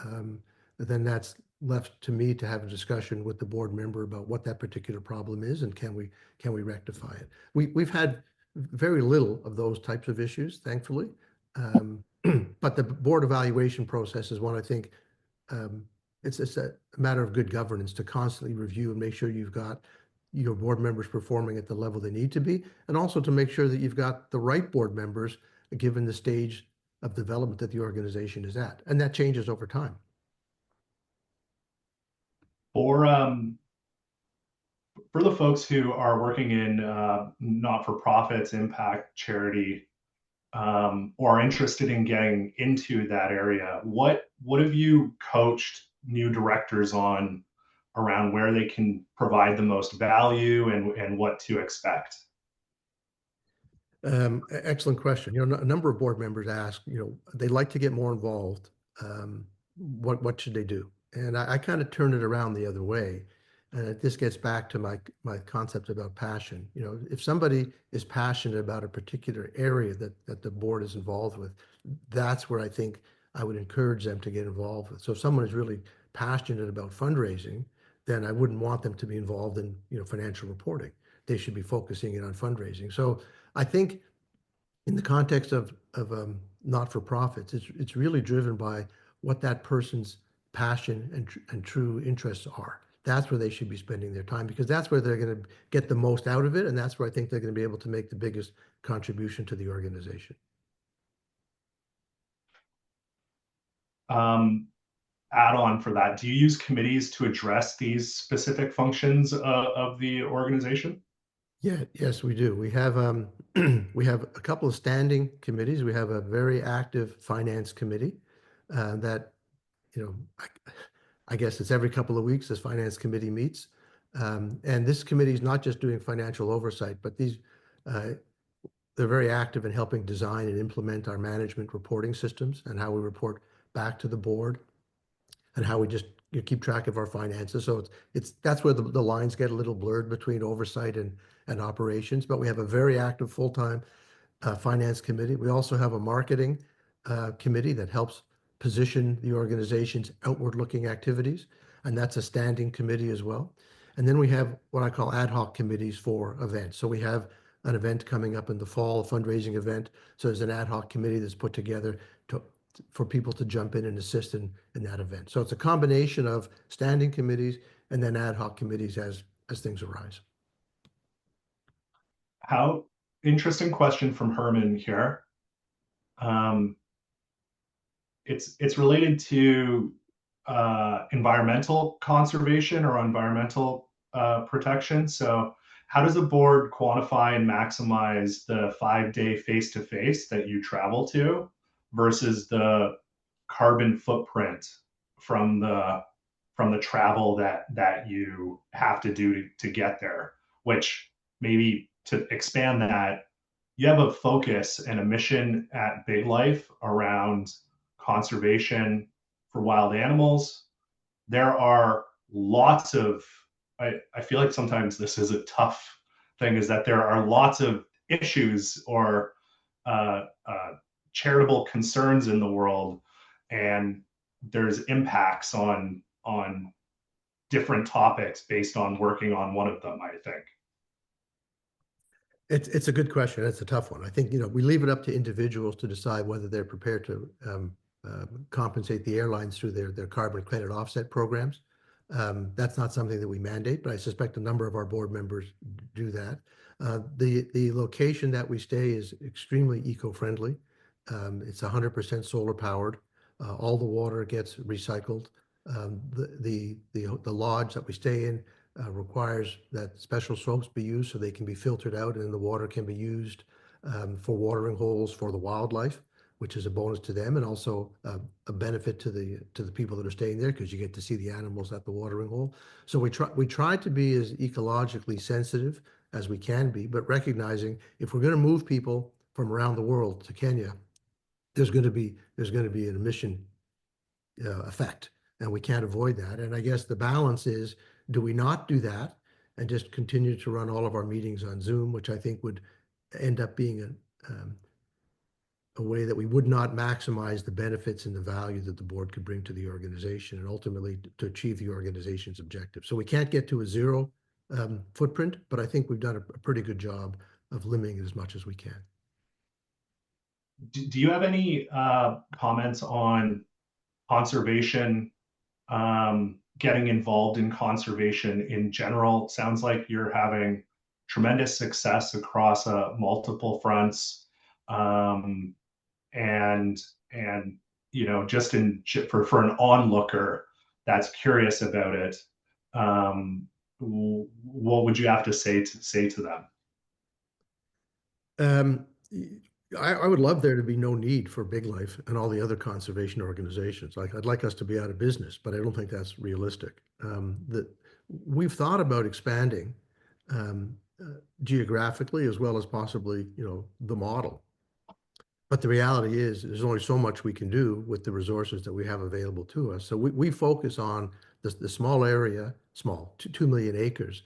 um, then that's left to me to have a discussion with the board member about what that particular problem is and can we rectify it. We've had very little of those types of issues, thankfully. But the board evaluation process is one I think um, it's a matter of good governance to constantly review and make sure you've got your board members performing at the level they need to be, and also to make sure that you've got the right board members given the stage of development that the organization is at. And that changes over time. For for the folks who are working in not-for-profits, impact charity, or are interested in getting into that area, what have you coached new directors on around where they can provide the most value and what to expect? Excellent question. A number of board members ask, they'd like to get more involved. What should they do? And I kind of turn it around the other way. And this gets back to my concept about passion. If somebody is passionate about a particular area that the board is involved with, that's where I think I would encourage them to get involved with. So if someone is really passionate about fundraising, then I wouldn't want them to be involved in, financial reporting. They should be focusing in on fundraising. So I think in the context of not-for-profits, it's really driven by what that person's passion and true interests are. That's where they should be spending their time, because that's where they're going to get the most out of it, and that's where I think they're going to be able to make the biggest contribution to the organization. Add on for that, do you use committees to address these specific functions of the organization? Yeah, yes, we do. We have we have a couple of standing committees. We have a very active finance committee that, you know, I guess it's every couple of weeks this finance committee meets. And this committee is not just doing financial oversight, but they're very active in helping design and implement our management reporting systems and how we report back to the board and how we just keep track of our finances. So that's where the lines get a little blurred between oversight and operations. But we have a very active full-time finance committee. We also have a marketing committee that helps position the organization's outward-looking activities, and that's a standing committee as well. And then we have what I call ad hoc committees for events. So we have an event coming up in the fall, a fundraising event. So there's an ad hoc committee that's put together for people to jump in and assist in that event. So it's a combination of standing committees and then ad hoc committees as things arise. How interesting question from Herman here. It's related to environmental conservation or environmental protection. So how does the board quantify and maximize the 5-day face-to-face that you travel to versus the carbon footprint from the travel that you have to do to get there? Which, maybe to expand that, you have a focus and a mission at Big Life around conservation for wild animals. There are lots of, I feel like sometimes this is a tough thing, is that there are lots of issues or charitable concerns in the world, and there's impacts on different topics based on working on one of them, I think. It's a good question. It's a tough one. I think, we leave it up to individuals to decide whether they're prepared to compensate the airlines through their carbon credit offset programs. That's not something that we mandate, but I suspect a number of our board members do that. The location that we stay is extremely eco-friendly. It's 100% solar powered. All the water gets recycled. The lodge that we stay in requires that special soaps be used so they can be filtered out and the water can be used for watering holes for the wildlife, which is a bonus to them and also a benefit to the people that are staying there because you get to see the animals at the watering hole. So we try to be as ecologically sensitive as we can be, but recognizing if we're going to move people from around the world to Kenya, there's going to be an emission effect, and we can't avoid that. And I guess the balance is, do we not do that and just continue to run all of our meetings on Zoom, which I think would end up being a way that we would not maximize the benefits and the value that the board could bring to the organization and ultimately to achieve the organization's objective. So we can't get to a zero footprint, but I think we've done a pretty good job of limiting it as much as we can. Do you have any comments on conservation, getting involved in conservation in general? Sounds like you're having tremendous success across multiple fronts, and just for an onlooker that's curious about it, what would you have to say to them? Um, I would love there to be no need for Big Life and all the other conservation organizations. I'd like us to be out of business, but I don't think that's realistic. That we've thought about expanding geographically as well as possibly, the model. But the reality is, there's only so much we can do with the resources that we have available to us. So we focus on the small area, 2 million acres,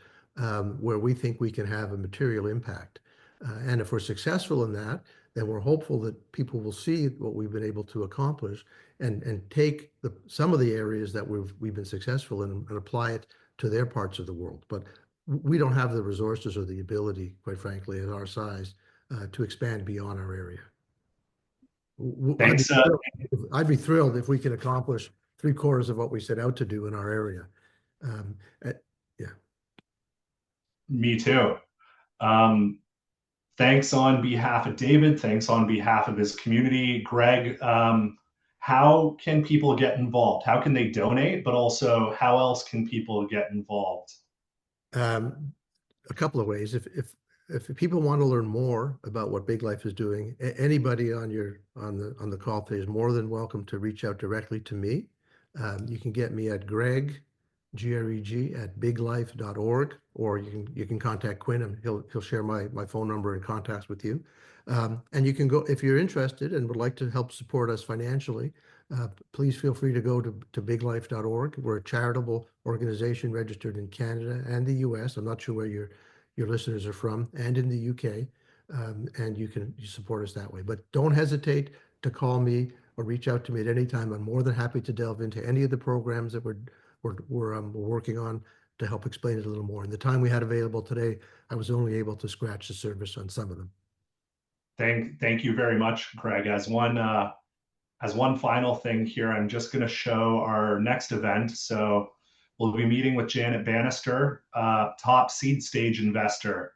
where we think we can have a material impact. And if we're successful in that, then we're hopeful that people will see what we've been able to accomplish and take some of the areas that we've been successful in and apply it to their parts of the world. But we don't have the resources or the ability, quite frankly, at our size, to expand beyond our area. Thanks. I'd be thrilled if we could accomplish 3/4 of what we set out to do in our area. Yeah. Me too. Thanks on behalf of David. Thanks on behalf of his community. Greg, how can people get involved? How can they donate? But also, how else can people get involved? A couple of ways. If people want to learn more about what Big Life is doing, anybody on the call today is more than welcome to reach out directly to me. You can get me at Greg, Greg at biglife.org, or you can contact Quinn and he'll share my phone number and contacts with you. And you can go if you're interested and would like to help support us financially. Please feel free to go to biglife.org. We're a charitable organization registered in Canada and the US. I'm not sure where your listeners are from, and in the UK, and you support us that way. But don't hesitate to call me or reach out to me at any time. I'm more than happy to delve into any of the programs that we're working on to help explain it a little more. In the time we had available today, I was only able to scratch the surface on some of them. Thank you very much, Greg. As one final thing here, I'm just going to show our next event. So we'll be meeting with Janet Bannister, top seed stage investor.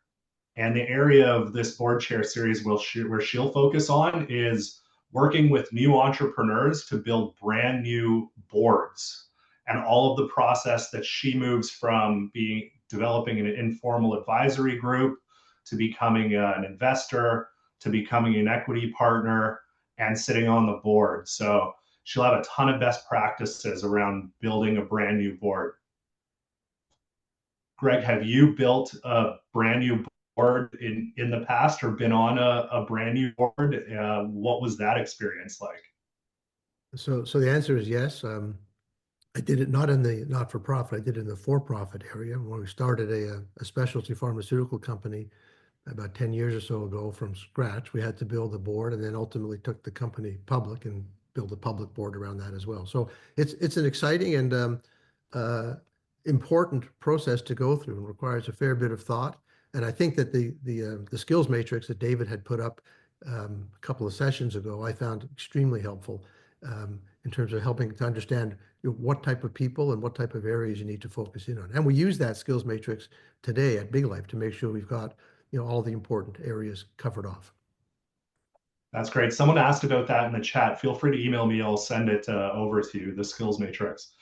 And the area of this board chair series where she'll focus on is working with new entrepreneurs to build brand new boards, and all of the process that she moves from developing an informal advisory group to becoming an investor to becoming an equity partner and sitting on the board. So she'll have a ton of best practices around building a brand new board. Greg, have you built a brand new board in the past or been on a brand new board? What was that experience like? So the answer is yes. I did it not in the not-for-profit. I did it in the for-profit area when we started a specialty pharmaceutical company about 10 years or so ago from scratch. We had to build a board and then ultimately took the company public and build a public board around that as well. So it's an exciting and important process to go through and requires a fair bit of thought. And I think that the skills matrix that David had put up a couple of sessions ago, I found extremely helpful in terms of helping to understand what type of people and what type of areas you need to focus in on. And we use that skills matrix today at Big Life to make sure we've got all the important areas covered off. That's great. Someone asked about that in the chat. Feel free to email me. I'll send it over to you, the skills matrix.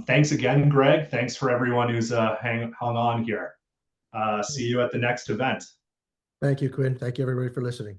Thanks again, Greg. Thanks for everyone who's hung on here. See you at the next event. Thank you, Quinn. Thank you, everybody, for listening.